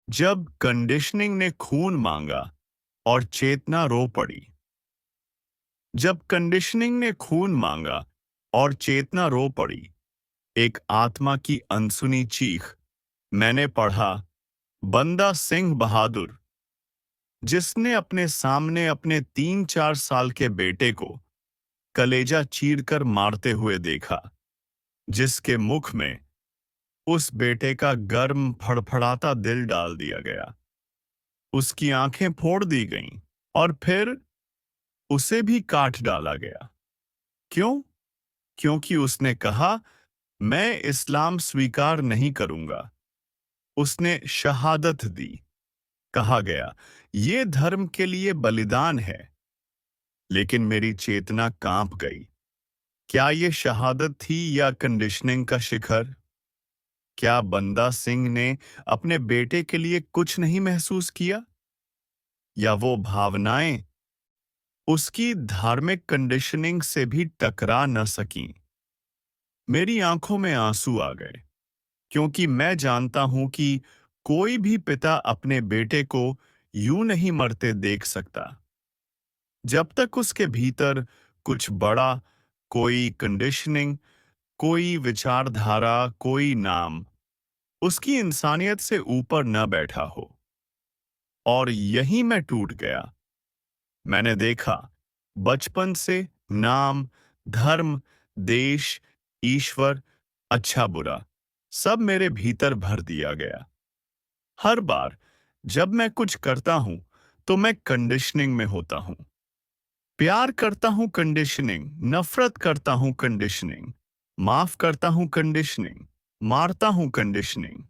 जब कंडीशनिंग ने खून मांगा और चेतना रो पड़ी। जब कंडीशनिंग ने खून मांगा और चेतना रो पड़ी, एक आत्मा की अनसुनी चीख। मैंने पढ़ा, बंदा सिंह बहादुर, जिसने अपने सामने अपने 3-4 साल के बेटे को कलेजा चीरकर मारते हुए देखा, जिसके मुख में उस बेटे का गर्म फड़फड़ाता दिल डाल दिया गया। उसकी आंखें फोड़ दी गईं और फिर उसे भी काट डाला गया। क्यों? क्योंकि उसने कहा, मैं इस्लाम स्वीकार नहीं करूंगा। उसने शहादत दी। कहा गया, ये धर्म के लिए बलिदान है। लेकिन मेरी चेतना कांप गई। क्या ये शहादत थी या कंडीशनिंग का शिखर? क्या बंदा सिंह ने अपने बेटे के लिए कुछ नहीं महसूस किया? या वो भावनाएं उसकी धार्मिक कंडीशनिंग से भी टकरा न सकीं? मेरी आंखों में आंसू आ गए, क्योंकि मैं जानता हूं कि कोई भी पिता अपने बेटे को यूं नहीं मरते देख सकता जब तक उसके भीतर कुछ बड़ा, कोई कंडीशनिंग, कोई विचारधारा, कोई नाम उसकी इंसानियत से ऊपर न बैठा हो। और यहीं मैं टूट गया। मैंने देखा, बचपन से नाम, धर्म, देश, ईश्वर, अच्छा बुरा सब मेरे भीतर भर दिया गया। हर बार जब मैं कुछ करता हूं तो मैं कंडीशनिंग में होता हूं। प्यार करता हूं कंडीशनिंग, नफरत करता हूं कंडीशनिंग, माफ करता हूं कंडीशनिंग, मारता हूं कंडीशनिंग।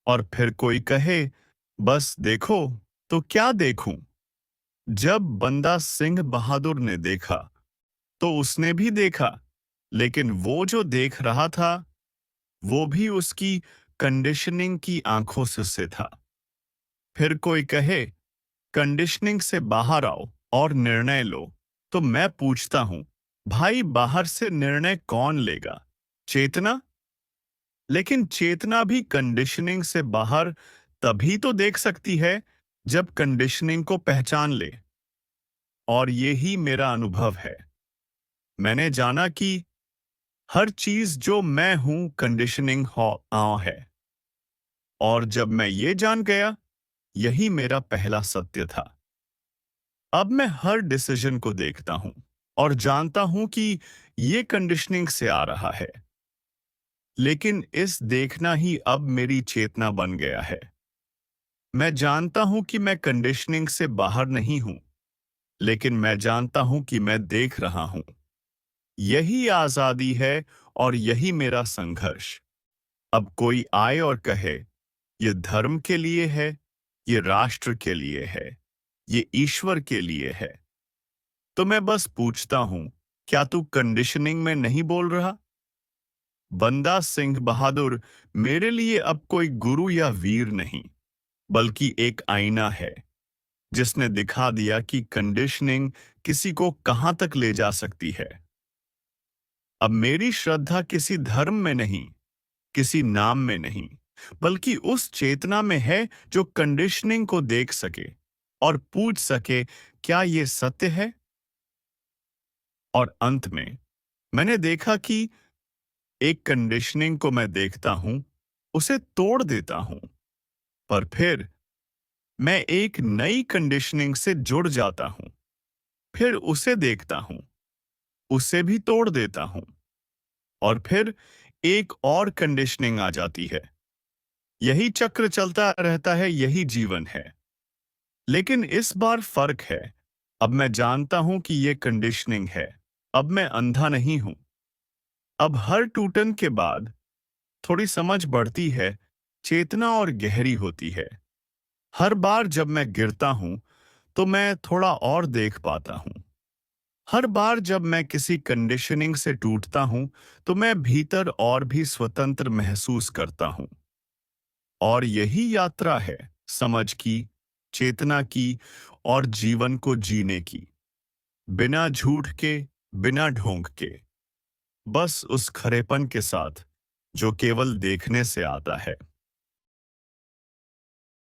और फिर कोई कहे, बस देखो, तो क्या देखूं? जब बंदा सिंह बहादुर ने देखा तो उसने भी देखा, लेकिन वो जो देख रहा था वो भी उसकी कंडीशनिंग की आंखों से था। फिर कोई कहे, कंडीशनिंग से बाहर आओ और निर्णय लो, तो मैं पूछता हूं, भाई बाहर से निर्णय कौन लेगा? चेतना? लेकिन चेतना भी कंडीशनिंग से बाहर तभी तो देख सकती है जब कंडीशनिंग को पहचान ले। और यही मेरा अनुभव है। मैंने जाना कि हर चीज जो मैं हूं कंडीशनिंग हो है। और जब मैं ये जान गया, यही मेरा पहला सत्य था। अब मैं हर डिसीजन को देखता हूं और जानता हूं कि ये कंडीशनिंग से आ रहा है। लेकिन इस देखना ही अब मेरी चेतना बन गया है। मैं जानता हूं कि मैं कंडीशनिंग से बाहर नहीं हूं, लेकिन मैं जानता हूं कि मैं देख रहा हूं। यही आजादी है और यही मेरा संघर्ष। अब कोई आए और कहे, ये धर्म के लिए है, ये राष्ट्र के लिए है, ये ईश्वर के लिए है, तो मैं बस पूछता हूं, क्या तू कंडीशनिंग में नहीं बोल रहा? बंदा सिंह बहादुर मेरे लिए अब कोई गुरु या वीर नहीं, बल्कि एक आईना है, जिसने दिखा दिया कि कंडीशनिंग किसी को कहां तक ले जा सकती है। अब मेरी श्रद्धा किसी धर्म में नहीं, किसी नाम में नहीं, बल्कि उस चेतना में है जो कंडीशनिंग को देख सके और पूछ सके, क्या ये सत्य है? और अंत में मैंने देखा कि एक कंडीशनिंग को मैं देखता हूं, उसे तोड़ देता हूं, पर फिर मैं एक नई कंडीशनिंग से जुड़ जाता हूं। फिर उसे देखता हूं, उसे भी तोड़ देता हूं, और फिर एक और कंडीशनिंग आ जाती है। यही चक्र चलता रहता है, यही जीवन है। लेकिन इस बार फर्क है। अब मैं जानता हूं कि यह कंडीशनिंग है। अब मैं अंधा नहीं हूं। अब हर टूटन के बाद थोड़ी समझ बढ़ती है, चेतना और गहरी होती है। हर बार जब मैं गिरता हूं तो मैं थोड़ा और देख पाता हूं। हर बार जब मैं किसी कंडीशनिंग से टूटता हूं तो मैं भीतर और भी स्वतंत्र महसूस करता हूं। और यही यात्रा है, समझ की, चेतना की और जीवन को जीने की। बिना झूठ के, बिना ढोंग के, बस उस खरेपन के साथ जो केवल देखने से आता है।